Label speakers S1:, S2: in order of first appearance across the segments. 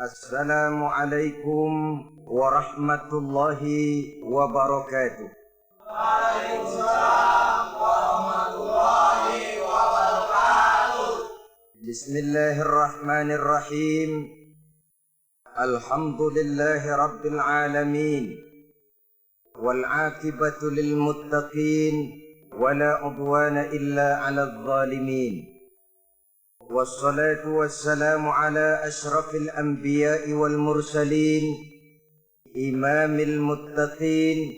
S1: Assalamualaikum warahmatullahi wabarakatuh.
S2: Waalaikumsalam warahmatullahi wabarakatuh.
S1: Bismillahirrahmanirrahim. Alhamdulillahi rabbil alamin. Wal aqibatu lil muttaqin. Wala udwana illa 'alal zalimin. Wassalatu wassalamu ala ashrafil anbiya'i wal mursalin, imamil muttaqin,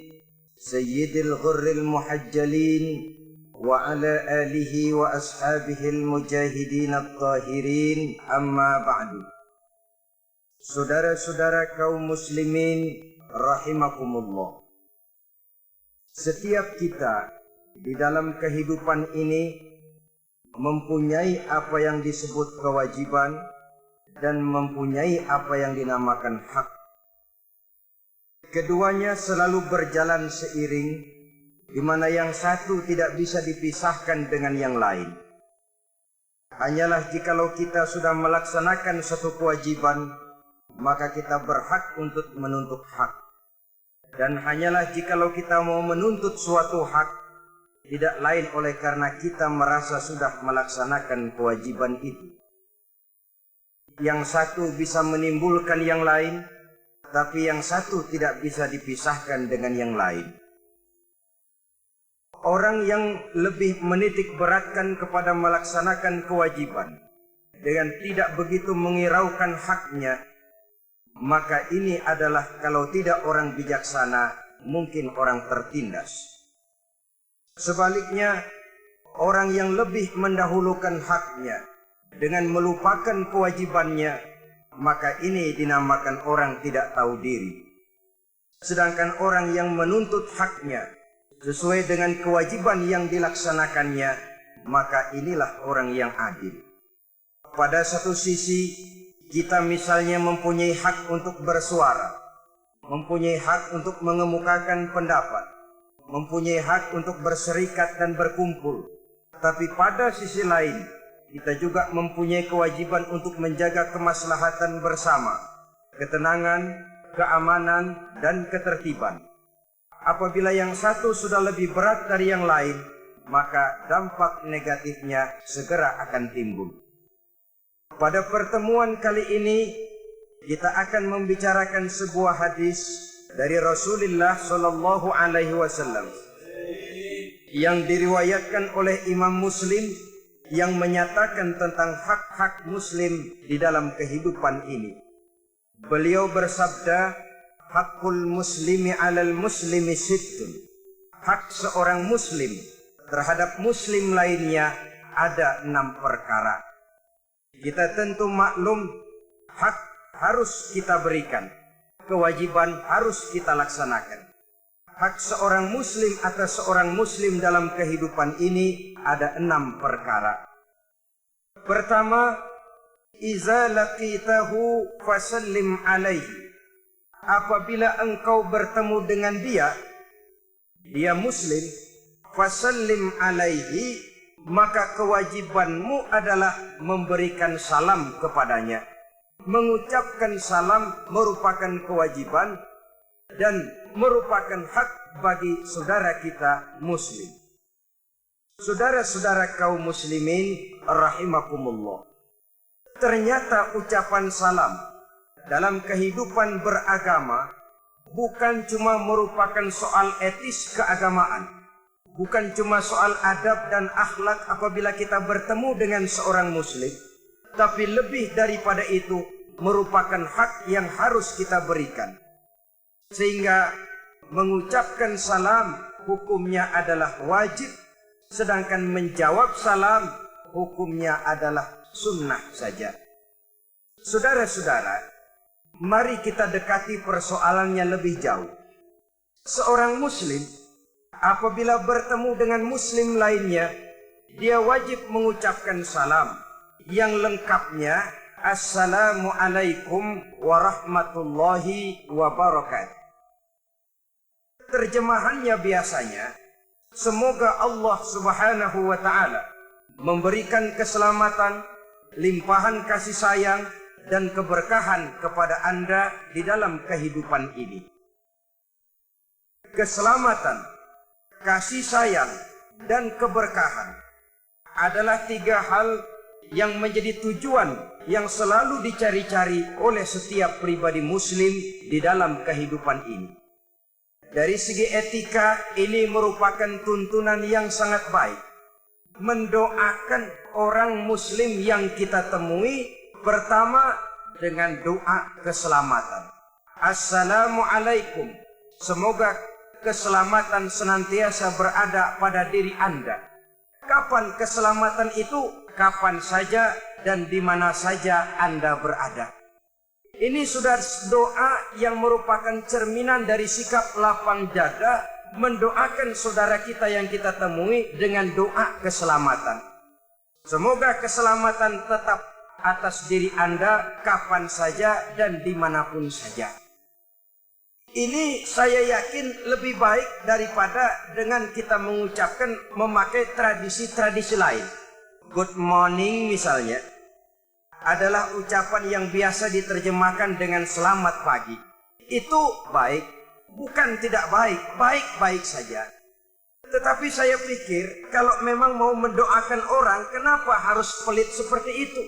S1: sayyidil ghurril muhajjalin, wa ala alihi wa ashabihil mujahidin at-tahirin, amma ba'du. Saudara-saudara kaum muslimin rahimakumullah. Setiap kita di dalam kehidupan ini mempunyai apa yang disebut kewajiban dan mempunyai apa yang dinamakan hak. Keduanya selalu berjalan seiring, di mana yang satu tidak bisa dipisahkan dengan yang lain. Hanyalah jikalau kita sudah melaksanakan satu kewajiban, maka kita berhak untuk menuntut hak. Dan hanyalah jikalau kita mau menuntut suatu hak, tidak lain oleh karena kita merasa sudah melaksanakan kewajiban itu. Yang satu bisa menimbulkan yang lain, tapi yang satu tidak bisa dipisahkan dengan yang lain. Orang yang lebih menitik beratkan kepada melaksanakan kewajiban dengan tidak begitu mengiraukan haknya, maka ini adalah kalau tidak orang bijaksana, mungkin orang tertindas. Sebaliknya, orang yang lebih mendahulukan haknya dengan melupakan kewajibannya, maka ini dinamakan orang tidak tahu diri. Sedangkan orang yang menuntut haknya sesuai dengan kewajiban yang dilaksanakannya, maka inilah orang yang adil. Pada satu sisi, kita misalnya mempunyai hak untuk bersuara, mempunyai hak untuk mengemukakan pendapat, mempunyai hak untuk berserikat dan berkumpul. Tapi pada sisi lain, kita juga mempunyai kewajiban untuk menjaga kemaslahatan bersama, ketenangan, keamanan, dan ketertiban. Apabila yang satu sudah lebih berat dari yang lain, maka dampak negatifnya segera akan timbul. Pada pertemuan kali ini, kita akan membicarakan sebuah hadis dari Rasulullah Shallallahu Alaihi Wasallam yang diriwayatkan oleh Imam Muslim, yang menyatakan tentang hak-hak Muslim di dalam kehidupan ini. Beliau bersabda, "Hakul muslimi 'alal muslimi sittun." Hak seorang Muslim terhadap Muslim lainnya ada 6 perkara. Kita tentu maklum, hak harus kita berikan, kewajiban harus kita laksanakan. Hak seorang Muslim atas seorang Muslim dalam kehidupan ini ada 6 perkara. Pertama, iza laqitahu fasallim alaihi. Apabila engkau bertemu dengan dia Muslim, fasallim alaihi, maka kewajibanmu adalah memberikan salam kepadanya. Mengucapkan salam merupakan kewajiban dan merupakan hak bagi saudara kita Muslim. Saudara-saudara kaum muslimin rahimakumullah. Ternyata ucapan salam dalam kehidupan beragama bukan cuma merupakan soal etis keagamaan, bukan cuma soal adab dan akhlak apabila kita bertemu dengan seorang Muslim, tapi lebih daripada itu merupakan hak yang harus kita berikan. Sehingga mengucapkan salam hukumnya adalah wajib, sedangkan menjawab salam hukumnya adalah sunnah saja. Saudara-saudara, mari kita dekati persoalannya lebih jauh. Seorang Muslim apabila bertemu dengan Muslim lainnya, dia wajib mengucapkan salam yang lengkapnya, Assalamualaikum warahmatullahi wabarakatuh. Terjemahannya biasanya, semoga Allah Subhanahu wa ta'ala memberikan keselamatan, limpahan kasih sayang, dan keberkahan kepada Anda di dalam kehidupan ini. Keselamatan, kasih sayang, dan keberkahan adalah 3 hal yang menjadi tujuan yang selalu dicari-cari oleh setiap pribadi muslim di dalam kehidupan ini. Dari segi etika, ini merupakan tuntunan yang sangat baik. Mendoakan orang muslim yang kita temui, pertama dengan doa keselamatan. Assalamualaikum. Semoga keselamatan senantiasa berada pada diri Anda. Kapan keselamatan itu? Kapan saja dan di mana saja Anda berada. Ini sudah doa yang merupakan cerminan dari sikap lapang dada mendoakan saudara kita yang kita temui dengan doa keselamatan. Semoga keselamatan tetap atas diri Anda kapan saja dan dimanapun saja. Ini saya yakin lebih baik daripada dengan kita mengucapkan memakai tradisi-tradisi lain. Good morning misalnya adalah ucapan yang biasa diterjemahkan dengan selamat pagi. Itu baik, bukan tidak baik, baik-baik saja. Tetapi saya pikir kalau memang mau mendoakan orang, kenapa harus pelit seperti itu?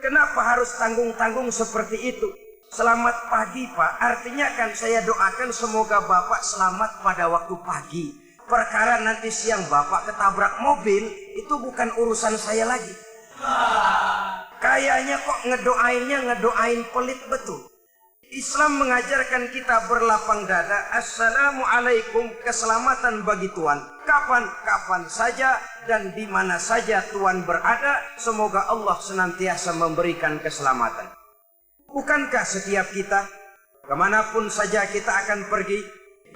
S1: Kenapa harus tanggung-tanggung seperti itu? Selamat pagi Pak, artinya kan saya doakan semoga Bapak selamat pada waktu pagi. Perkara nanti siang Bapak ketabrak mobil, itu bukan urusan saya lagi. Kayaknya kok ngedoain pelit betul. Islam mengajarkan kita berlapang dada. Assalamualaikum, keselamatan bagi Tuhan. Kapan saja dan di mana saja Tuhan berada, semoga Allah senantiasa memberikan keselamatan. Bukankah setiap kita, kemanapun saja kita akan pergi,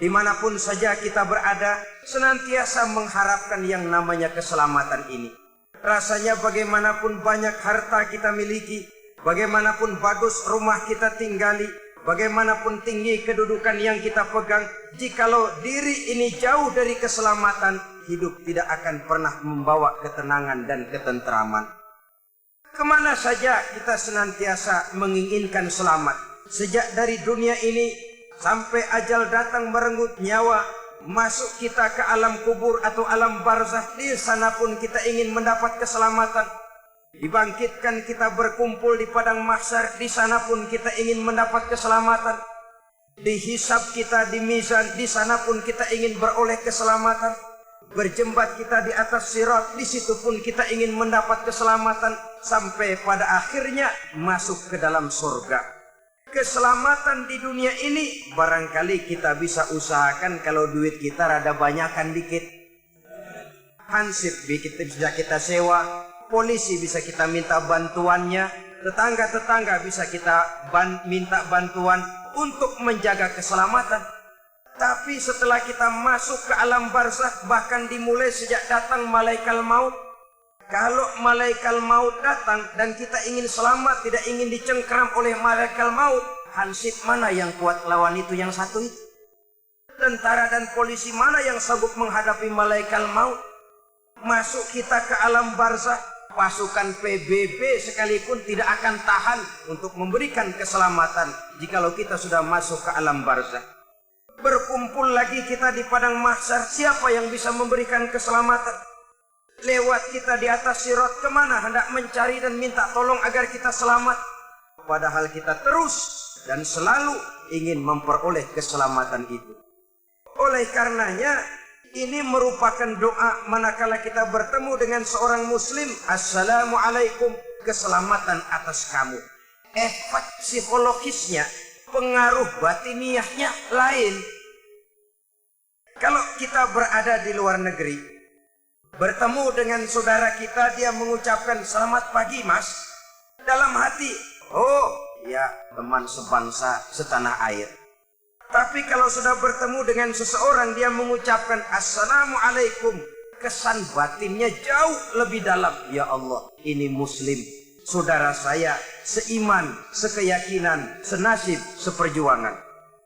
S1: dimanapun saja kita berada, senantiasa mengharapkan yang namanya keselamatan ini. Rasanya bagaimanapun banyak harta kita miliki, bagaimanapun bagus rumah kita tinggali, bagaimanapun tinggi kedudukan yang kita pegang, jikalau diri ini jauh dari keselamatan, hidup tidak akan pernah membawa ketenangan dan ketentraman. Kemana saja kita senantiasa menginginkan selamat. Sejak dari dunia ini sampai ajal datang merenggut nyawa, masuk kita ke alam kubur atau alam barzakh, di sana pun kita ingin mendapat keselamatan. Dibangkitkan kita berkumpul di padang mahsyar, di sana pun kita ingin mendapat keselamatan. Dihisab kita di mizan, di sana pun kita ingin beroleh keselamatan. Berjembat kita di atas sirat, di situ pun kita ingin mendapat keselamatan. Sampai pada akhirnya masuk ke dalam surga. Keselamatan di dunia ini barangkali kita bisa usahakan kalau duit kita rada banyakan dikit. Hansip bisa kita sewa, polisi bisa kita minta bantuannya, tetangga-tetangga bisa kita minta bantuan untuk menjaga keselamatan. Tapi setelah kita masuk ke alam barzakh, bahkan dimulai sejak datang malaikat maut, kalau malaikat maut datang dan kita ingin selamat, tidak ingin dicengkram oleh malaikat maut, hansip mana yang kuat lawan itu yang satu itu? Tentara dan polisi mana yang sanggup menghadapi malaikat maut? Masuk kita ke alam barzakh, pasukan PBB sekalipun tidak akan tahan untuk memberikan keselamatan jikalau kita sudah masuk ke alam barzakh. Berkumpul lagi kita di padang mahsyar, siapa yang bisa memberikan keselamatan? Lewat kita di atas sirat, kemana hendak mencari dan minta tolong agar kita selamat? Padahal kita terus dan selalu ingin memperoleh keselamatan itu. Oleh karenanya, ini merupakan doa manakala kita bertemu dengan seorang muslim. Assalamualaikum, keselamatan atas kamu. Efek psikologisnya, pengaruh batiniahnya lain. Kalau kita berada di luar negeri, bertemu dengan saudara kita, dia mengucapkan selamat pagi mas, dalam hati, oh ya teman sebangsa setanah air. Tapi kalau sudah bertemu dengan seseorang, dia mengucapkan assalamualaikum, kesan batinnya jauh lebih dalam. Ya Allah, ini muslim, saudara saya, seiman, sekeyakinan, senasib, seperjuangan.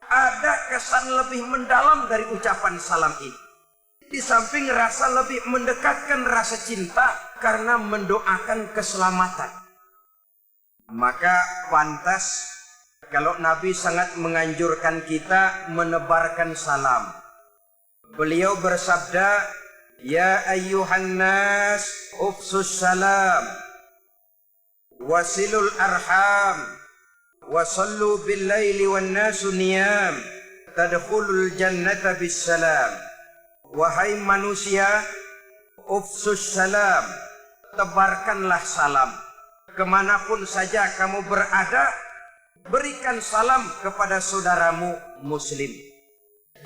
S1: Ada kesan lebih mendalam dari ucapan salam ini. Di samping rasa lebih mendekatkan rasa cinta karena mendoakan keselamatan. Maka pantas kalau Nabi sangat menganjurkan kita menebarkan salam. Beliau bersabda, "Ya ayyuhan nas, ufsus salam, wasilul arham, wasallu bil laili wan nasu niyam, tadkhulul jannata bis salam." Wahai manusia, ufsus salam, tebarkanlah salam. Kemanapun saja kamu berada, berikan salam kepada saudaramu muslim.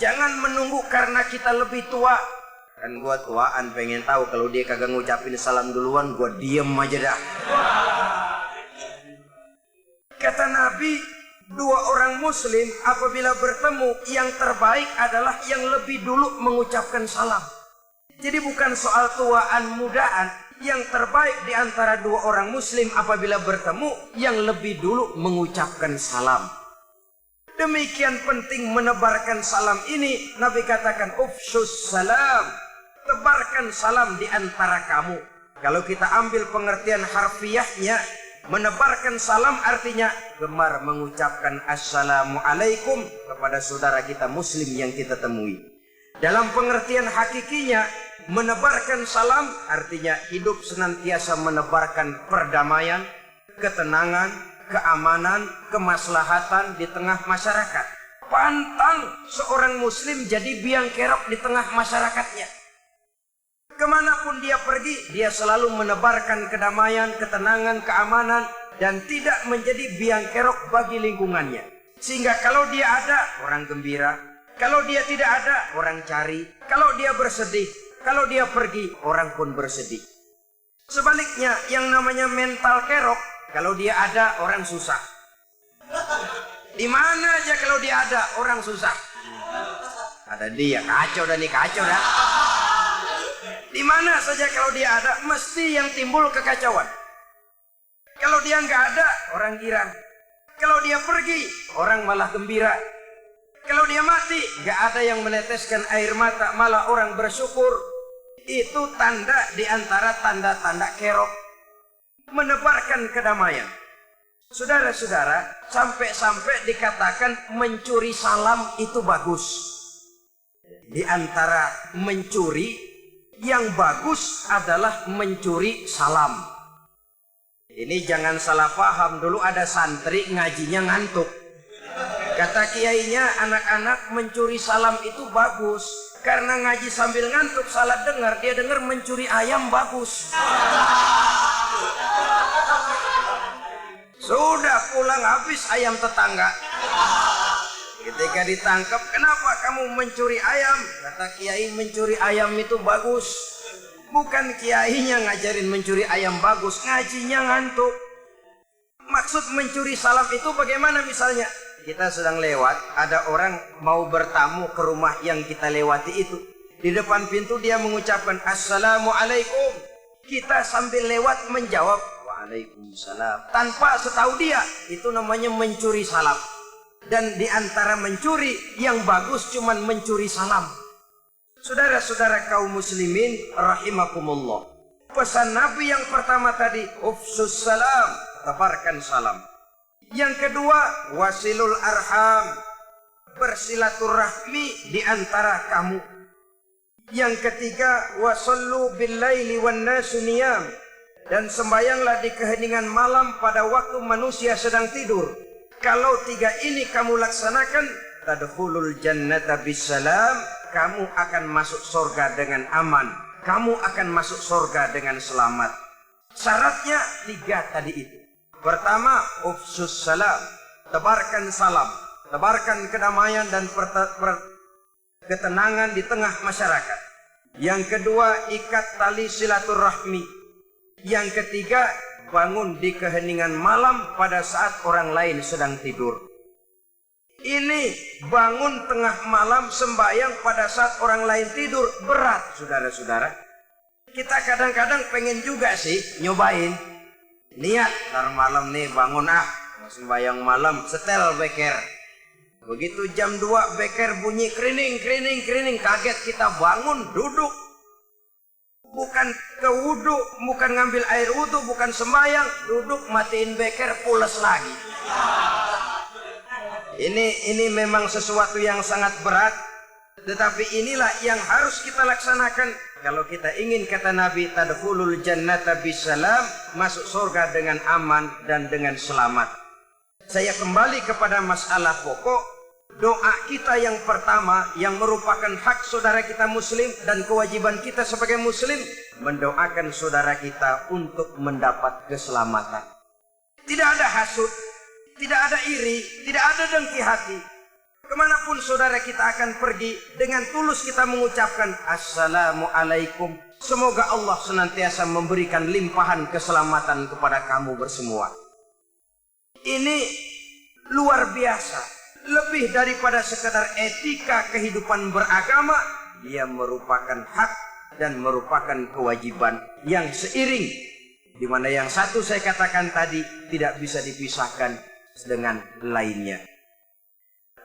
S1: Jangan menunggu karena kita lebih tua. Kan gua tuaan, pengen tahu kalau dia kagak ngucapin salam duluan, gua diem aja dah. Kata Nabi, dua orang muslim apabila bertemu, yang terbaik adalah yang lebih dulu mengucapkan salam. Jadi bukan soal tuaan mudaan. Yang terbaik di antara dua orang muslim apabila bertemu, yang lebih dulu mengucapkan salam. Demikian penting menebarkan salam ini. Nabi katakan, ufsus salam, tebarkan salam di antara kamu. Kalau kita ambil pengertian harfiahnya, menebarkan salam artinya gemar mengucapkan assalamualaikum kepada saudara kita muslim yang kita temui. Dalam pengertian hakikinya, menebarkan salam artinya hidup senantiasa menebarkan perdamaian, ketenangan, keamanan, kemaslahatan di tengah masyarakat. Pantang seorang muslim jadi biang kerok di tengah masyarakatnya. Kemanapun dia pergi, dia selalu menebarkan kedamaian, ketenangan, keamanan, dan tidak menjadi biang kerok bagi lingkungannya. Sehingga kalau dia ada, orang gembira. Kalau dia tidak ada, orang cari. Kalau dia bersedih, kalau dia pergi, orang pun bersedih. Sebaliknya, yang namanya mental kerok, kalau dia ada, orang susah. Di mana aja kalau dia ada, orang susah. Ada dia, kacau dah nih, kacau dah. Di mana saja kalau dia ada, mesti yang timbul kekacauan. Kalau dia nggak ada, orang girang. Kalau dia pergi, orang malah gembira. Kalau dia mati, nggak ada yang meneteskan air mata, malah orang bersyukur. Itu tanda di antara tanda-tanda kerok. Menebarkan kedamaian. Saudara-saudara, sampai-sampai dikatakan mencuri salam itu bagus. Di antara mencuri, yang bagus adalah mencuri salam. Ini jangan salah paham, dulu ada santri ngajinya ngantuk. Kata kiainya, anak-anak mencuri salam itu bagus. Karena ngaji sambil ngantuk, salah dengar, dia dengar mencuri ayam bagus. Sudah pulang habis ayam tetangga. Ketika ditangkap, kenapa kamu mencuri ayam? Kata kiai, mencuri ayam itu bagus. Bukan kiainya ngajarin mencuri ayam bagus, ngajinya ngantuk. Maksud mencuri salam itu bagaimana misalnya? Kita sedang lewat, ada orang mau bertamu ke rumah yang kita lewati itu. Di depan pintu dia mengucapkan assalamualaikum. Kita sambil lewat menjawab waalaikumsalam. Tanpa setahu dia, itu namanya mencuri salam. Dan di antara mencuri, yang bagus cuman mencuri salam. Saudara-saudara kaum muslimin rahimakumullah. Pesan Nabi yang pertama tadi, ufsus salam, tebarkan salam. Yang kedua, wasilul arham, bersilaturahmi di antara kamu. Yang ketiga, wasallu bil laili wan nasu niyam, dan sembayanglah di keheningan malam pada waktu manusia sedang tidur. Kalau tiga ini kamu laksanakan, tadkhulul jannata bisalam, kamu akan masuk surga dengan aman. Kamu akan masuk surga dengan selamat. Syaratnya tiga tadi itu. Pertama, ufsus salam, tebarkan salam, tebarkan kedamaian dan ketenangan di tengah masyarakat. Yang kedua, ikat tali silaturahmi. Yang ketiga, bangun di keheningan malam pada saat orang lain sedang tidur. Ini bangun tengah malam sembahyang pada saat orang lain tidur berat, saudara-saudara. Kita kadang-kadang pengen juga sih nyobain. Niat ntar malam nih bangun sembahyang malam, setel beker. Begitu jam 2 beker bunyi krining, kaget kita bangun, duduk. bukan ke wudhu, bukan ngambil air wudhu, bukan sembahyang, duduk matiin beker pules lagi. Ini memang sesuatu yang sangat berat, tetapi inilah yang harus kita laksanakan. Kalau kita ingin, kata Nabi, tadkhulul jannata bisalam, masuk surga dengan aman dan dengan selamat. Saya kembali kepada masalah pokok. Doa kita yang pertama, yang merupakan hak saudara kita muslim dan kewajiban kita sebagai muslim, mendoakan saudara kita untuk mendapat keselamatan. Tidak ada hasut, tidak ada iri, tidak ada dengki hati. Kemanapun saudara kita akan pergi, dengan tulus kita mengucapkan Assalamualaikum. Semoga Allah senantiasa memberikan limpahan keselamatan kepada kamu bersemua. Ini luar biasa. Lebih daripada sekadar etika kehidupan beragama, dia merupakan hak dan merupakan kewajiban yang seiring, di mana yang satu saya katakan tadi tidak bisa dipisahkan dengan lainnya.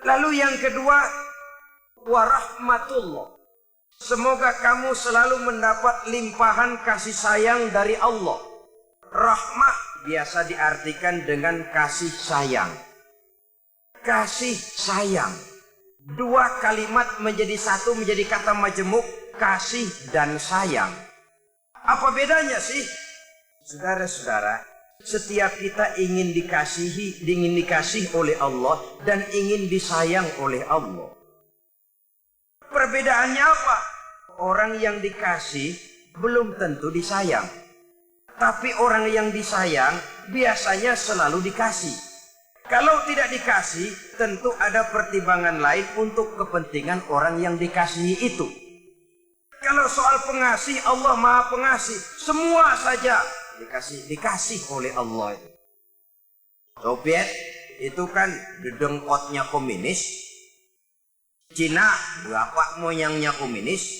S1: Lalu yang kedua, warahmatullah. Semoga kamu selalu mendapat limpahan kasih sayang dari Allah. Rahmah biasa diartikan dengan kasih sayang. Kasih sayang. Dua kalimat menjadi satu, menjadi kata majemuk, kasih dan sayang. Apa bedanya sih? Saudara-saudara, setiap kita ingin dikasih oleh Allah dan ingin disayang oleh Allah. Perbedaannya apa? Orang yang dikasih belum tentu disayang. Tapi orang yang disayang biasanya selalu dikasih. Kalau tidak dikasih, tentu ada pertimbangan lain untuk kepentingan orang yang dikasihi itu. Kalau soal pengasih, Allah Maha Pengasih. Semua saja dikasih oleh Allah. Soviet itu kan dedengkotnya komunis. Cina bapak moyangnya komunis.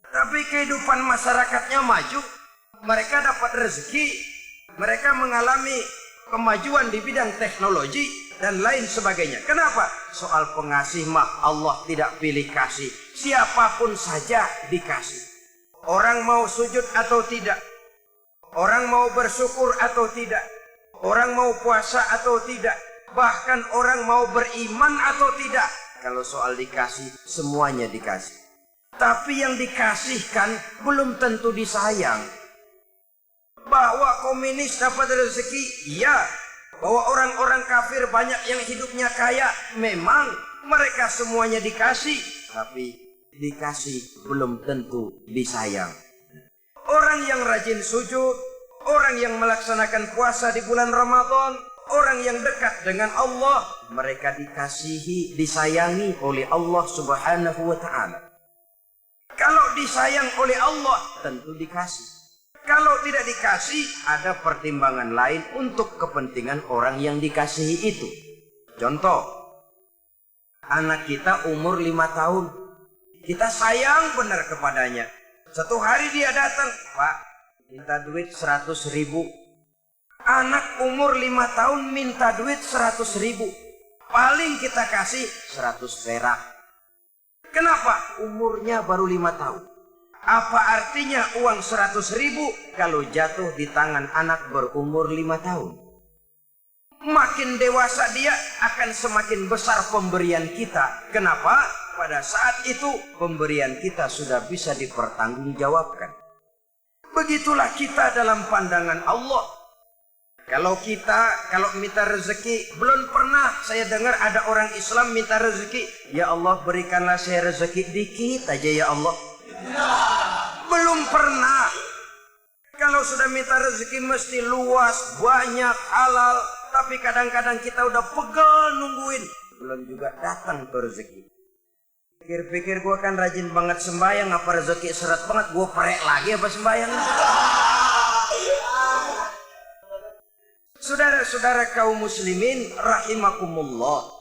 S1: Tapi kehidupan masyarakatnya maju. Mereka dapat rezeki. Mereka mengalami kemajuan di bidang teknologi dan lain sebagainya. Kenapa? Soal pengasih mah Allah tidak pilih kasih. Siapapun saja dikasih. Orang mau sujud atau tidak. Orang mau bersyukur atau tidak. Orang mau puasa atau tidak. Bahkan orang mau beriman atau tidak. Kalau soal dikasih, semuanya dikasih. Tapi yang dikasihkan belum tentu disayang. Bahwa komunis dapat rezeki, iya. Bahwa orang-orang kafir banyak yang hidupnya kaya, memang mereka semuanya dikasih. Tapi dikasih belum tentu disayang. Orang yang rajin sujud, orang yang melaksanakan puasa di bulan Ramadan, orang yang dekat dengan Allah, mereka dikasihi, disayangi oleh Allah Subhanahu wa Ta'ala. Kalau disayang oleh Allah, tentu dikasih. Kalau tidak dikasih, ada pertimbangan lain untuk kepentingan orang yang dikasihi itu. Contoh, anak kita umur 5 tahun. Kita sayang benar kepadanya. Satu hari dia datang, Pak, minta duit 100.000. Anak umur 5 tahun minta duit 100.000. Paling kita kasih 100 perak. Kenapa? Umurnya baru 5 tahun. Apa artinya uang 100.000 kalau jatuh di tangan anak berumur 5 tahun? Makin dewasa dia akan semakin besar pemberian kita. Kenapa? Pada saat itu pemberian kita sudah bisa dipertanggungjawabkan. Begitulah kita dalam pandangan Allah. Kalau minta rezeki, belum pernah saya dengar ada orang Islam minta rezeki. Ya Allah, berikanlah saya rezeki dikit aja ya Allah. Belum pernah. Kalau sudah minta rezeki mesti luas, banyak, halal. Tapi kadang-kadang kita udah pegel nungguin, belum juga datang ke rezeki. Pikir-pikir gue kan rajin banget sembahyang, apa rezeki seret banget, gue perek lagi apa sembahyang. Saudara-saudara kaum muslimin rahimakumullah,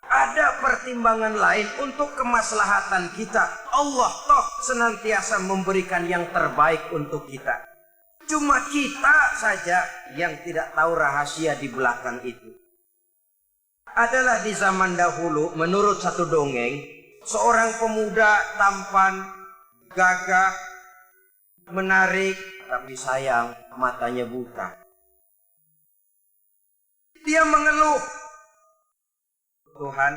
S1: ada pertimbangan lain untuk kemaslahatan kita. Allah toh senantiasa memberikan yang terbaik untuk kita. Cuma kita saja yang tidak tahu rahasia di belakang itu. Adalah di zaman dahulu, menurut satu dongeng, seorang pemuda tampan, gagah, menarik, tapi sayang matanya buta. Dia mengeluh, Tuhan,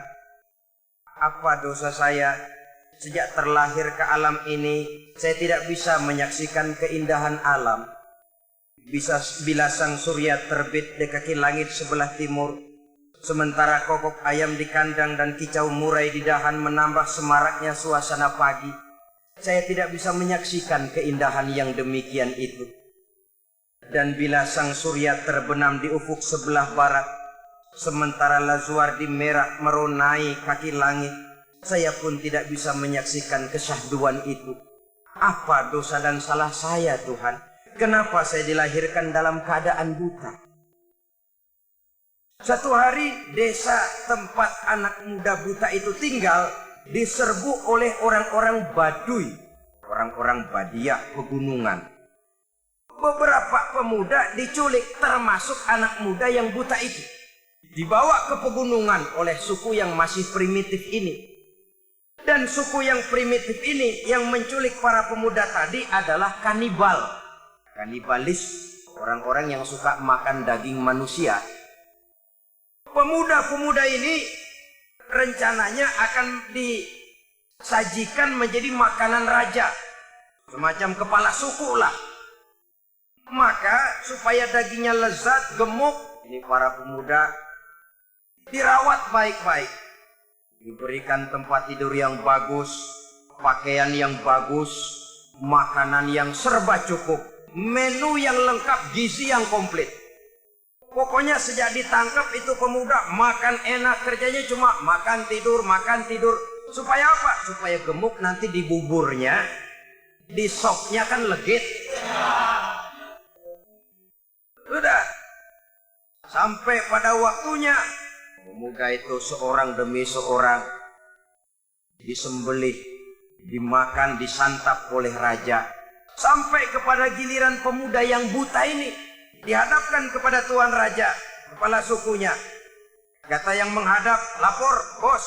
S1: apa dosa saya? Sejak terlahir ke alam ini, saya tidak bisa menyaksikan keindahan alam. Bila sang surya terbit di kaki langit sebelah timur, sementara kokok ayam di kandang dan kicau murai di dahan menambah semaraknya suasana pagi, saya tidak bisa menyaksikan keindahan yang demikian itu. Dan bila sang surya terbenam di ufuk sebelah barat, sementara Lazuardi merah meronai kaki langit, saya pun tidak bisa menyaksikan kesyahduan itu. Apa dosa dan salah saya, Tuhan? Kenapa saya dilahirkan dalam keadaan buta? Satu hari, desa tempat anak muda buta itu tinggal diserbu oleh orang-orang Baduy, orang-orang Badiah pegunungan. Beberapa pemuda diculik, termasuk anak muda yang buta itu. Dibawa ke pegunungan oleh suku yang masih primitif ini. Dan suku yang primitif ini yang menculik para pemuda tadi adalah kanibal. Kanibalis, orang-orang yang suka makan daging manusia. Pemuda-pemuda ini rencananya akan disajikan menjadi makanan raja. Semacam kepala suku lah. Maka supaya dagingnya lezat, gemuk, ini para pemuda dirawat baik-baik. Diberikan tempat tidur yang bagus, pakaian yang bagus, makanan yang serba cukup, menu yang lengkap, gizi yang komplit. Pokoknya sejak ditangkap itu pemuda makan enak, kerjanya cuma makan tidur. Supaya apa? Supaya gemuk nanti di buburnya, di sopnya kan legit. Sudah. Sampai pada waktunya, pemuda itu seorang demi seorang disembelih, dimakan, disantap oleh raja. Sampai kepada giliran pemuda yang buta ini dihadapkan kepada tuan raja, kepala sukunya. Kata yang menghadap, lapor, bos.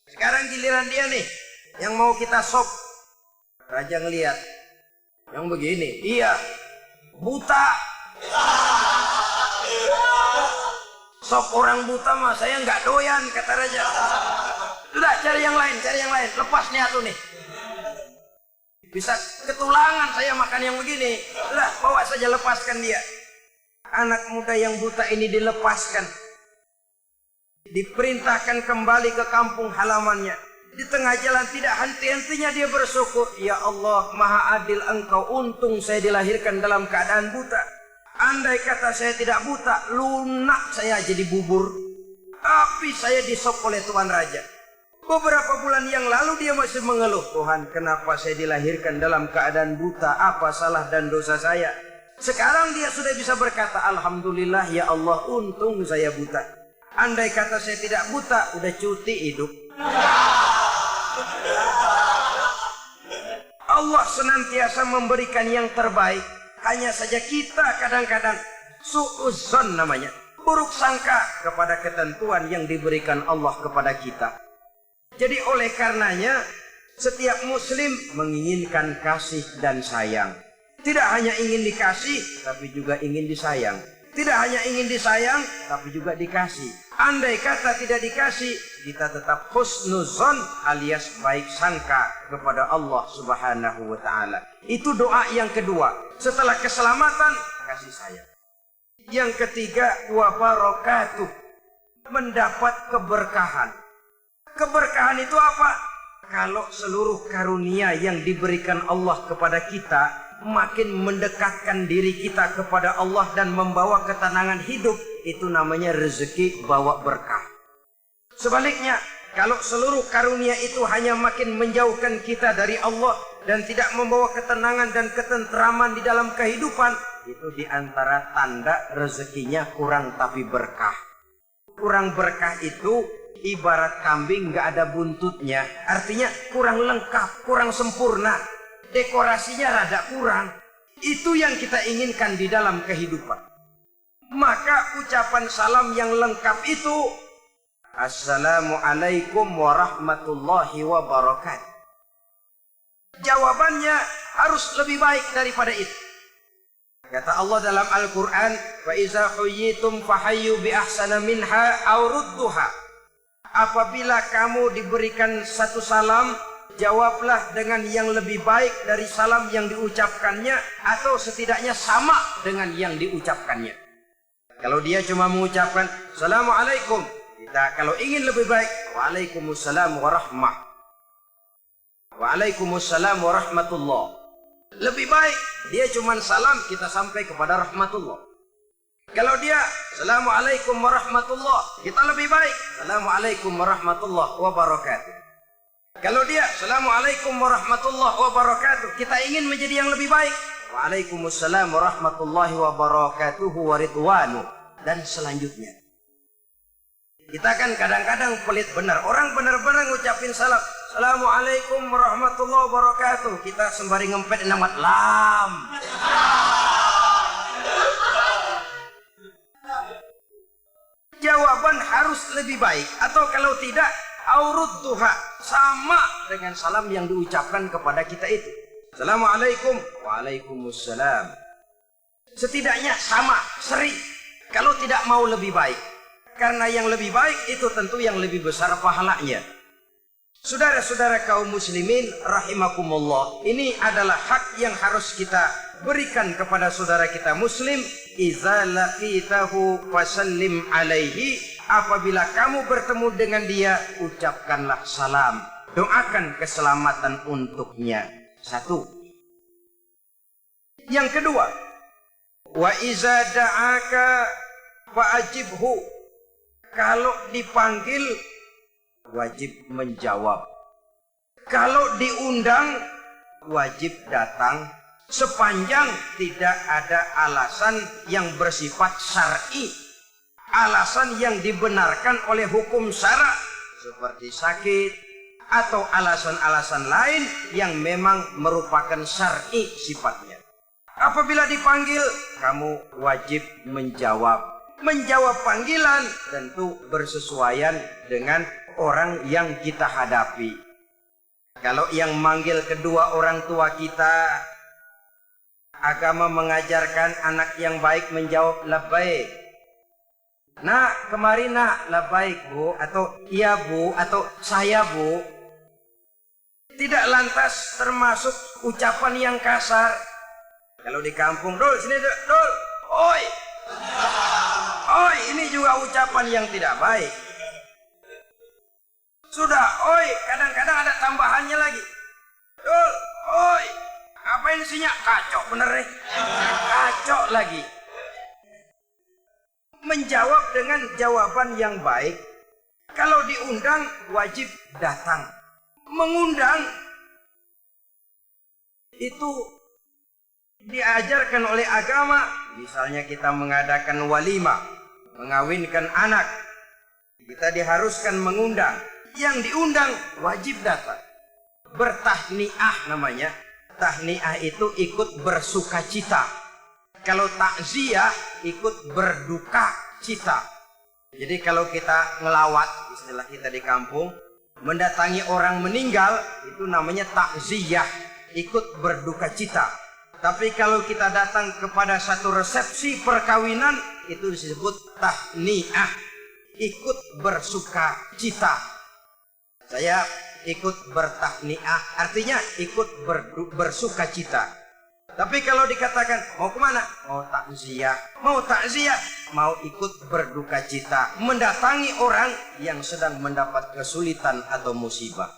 S1: Sekarang giliran dia nih, yang mau kita sop. Raja ngelihat, yang begini, iya, buta. Sop orang buta mah saya nggak doyan, kata raja. Sudah, cari yang lain. Lepas nih atuh nih. Bisa ketulangan saya makan yang begini. Sudah, bawa saja, lepaskan dia. Anak muda yang buta ini dilepaskan. Diperintahkan kembali ke kampung halamannya. Di tengah jalan tidak henti-hentinya dia bersyukur. Ya Allah, Maha Adil Engkau, untung saya dilahirkan dalam keadaan buta. Andai kata saya tidak buta, lunak saya jadi bubur. Tapi saya disop oleh Tuan Raja. Beberapa bulan yang lalu dia masih mengeluh, Tuhan, kenapa saya dilahirkan dalam keadaan buta? Apa salah dan dosa saya? Sekarang dia sudah bisa berkata, Alhamdulillah ya Allah, untung saya buta. Andai kata saya tidak buta, udah cuti hidup. Allah senantiasa memberikan yang terbaik. Hanya saja kita kadang-kadang su'uzzon namanya, buruk sangka kepada ketentuan yang diberikan Allah kepada kita. Jadi oleh karenanya setiap muslim menginginkan kasih dan sayang. Tidak hanya ingin dikasih, tapi juga ingin disayang. Tidak hanya ingin disayang, tapi juga dikasih. Andai kata tidak dikasih, kita tetap husnuzon alias baik sangka kepada Allah Subhanahu wa ta'ala. Itu doa yang kedua. Setelah keselamatan, kasih sayang. Yang ketiga, wa barakatuh, mendapat keberkahan. Keberkahan itu apa? Kalau seluruh karunia yang diberikan Allah kepada kita makin mendekatkan diri kita kepada Allah dan membawa ketenangan hidup, itu namanya rezeki bawa berkah. Sebaliknya, kalau seluruh karunia itu hanya makin menjauhkan kita dari Allah dan tidak membawa ketenangan dan ketenteraman di dalam kehidupan, itu diantara tanda rezekinya kurang tapi berkah. Kurang berkah itu ibarat kambing nggak ada buntutnya, artinya kurang lengkap, kurang sempurna, dekorasinya rada kurang. Itu yang kita inginkan di dalam kehidupan. Maka ucapan salam yang lengkap itu, Assalamualaikum warahmatullahi wabarakatuh. Jawabannya harus lebih baik daripada itu. Kata Allah dalam Al-Quran, فَإِذَا حُيِّيتُمْ فَحَيُّوا بِأَحْسَنَ مِنْهَا أَوْ رُدُّهَا. Apabila kamu diberikan satu salam, jawablah dengan yang lebih baik dari salam yang diucapkannya, atau setidaknya sama dengan yang diucapkannya. Kalau dia cuma mengucapkan Assalamualaikum, kita kalau ingin lebih baik, Waalaikumsalam warahmah, Waalaikumsalam warahmatullah. Lebih baik dia cuma salam, kita sampai kepada rahmatullah. Kalau dia Assalamualaikum warahmatullah, kita lebih baik Assalamualaikum warahmatullah wabarakatuh. Kalau dia Assalamualaikum warahmatullah wabarakatuh, kita ingin menjadi yang lebih baik, Waalaikumsalam warahmatullahi wabarakatuh waridwanu, dan selanjutnya. Kita kan kadang-kadang pelit benar. Orang benar-benar ngucapin salam Assalamualaikum warahmatullahi wabarakatuh, kita sembari ngempet namat lam. Jawaban harus lebih baik, atau kalau tidak aurudduha, sama dengan salam yang diucapkan kepada kita itu. Assalamualaikum, waalaikumsalam. Setidaknya sama, seri. Kalau tidak mau lebih baik, karena yang lebih baik itu tentu yang lebih besar pahalanya. Saudara-saudara kaum muslimin rahimakumullah, ini adalah hak yang harus kita berikan kepada saudara kita muslim. Iza laqitahu fasallim alaihi, apabila kamu bertemu dengan dia, ucapkanlah salam, doakan keselamatan untuknya. Satu. Yang kedua, wa iza da'aka fa'ajibhu, kalau dipanggil wajib menjawab. Kalau diundang wajib datang, sepanjang tidak ada alasan yang bersifat syar'i, alasan yang dibenarkan oleh hukum syara, seperti sakit atau alasan-alasan lain yang memang merupakan syar'i sifatnya. Apabila dipanggil, kamu wajib menjawab. Menjawab panggilan tentu bersesuaian dengan orang yang kita hadapi. Kalau yang manggil kedua orang tua kita, agama mengajarkan anak yang baik menjawab labbaik. Nak, kemari nak, labbaik bu, atau iya bu, atau saya bu. Tidak lantas termasuk ucapan yang kasar. Kalau di kampung, dul sini dul, oi, oi, ini juga ucapan yang tidak baik. Sudah, oi, kadang-kadang ada tambahannya lagi. Dul, oi, apain sihnya? Kacok bener nih. Kacok lagi. Menjawab dengan jawaban yang baik. Kalau diundang, wajib datang. Mengundang itu diajarkan oleh agama. Misalnya kita mengadakan walimah, mengawinkan anak, kita diharuskan mengundang. Yang diundang wajib datang. Bertahniah namanya. Tahniah itu ikut bersuka cita. Kalau takziah ikut berduka cita. Jadi kalau kita ngelawat, istilah kita di kampung, mendatangi orang meninggal, itu namanya takziah, ikut berduka cita. Tapi kalau kita datang kepada satu resepsi perkawinan, itu disebut tahniah, ikut bersuka cita. Saya ikut bertahniah, artinya ikut bersuka cita. Tapi kalau dikatakan mau kemana? Mau takziah. Mau takziah, mau ikut berduka cita, mendatangi orang yang sedang mendapat kesulitan atau musibah.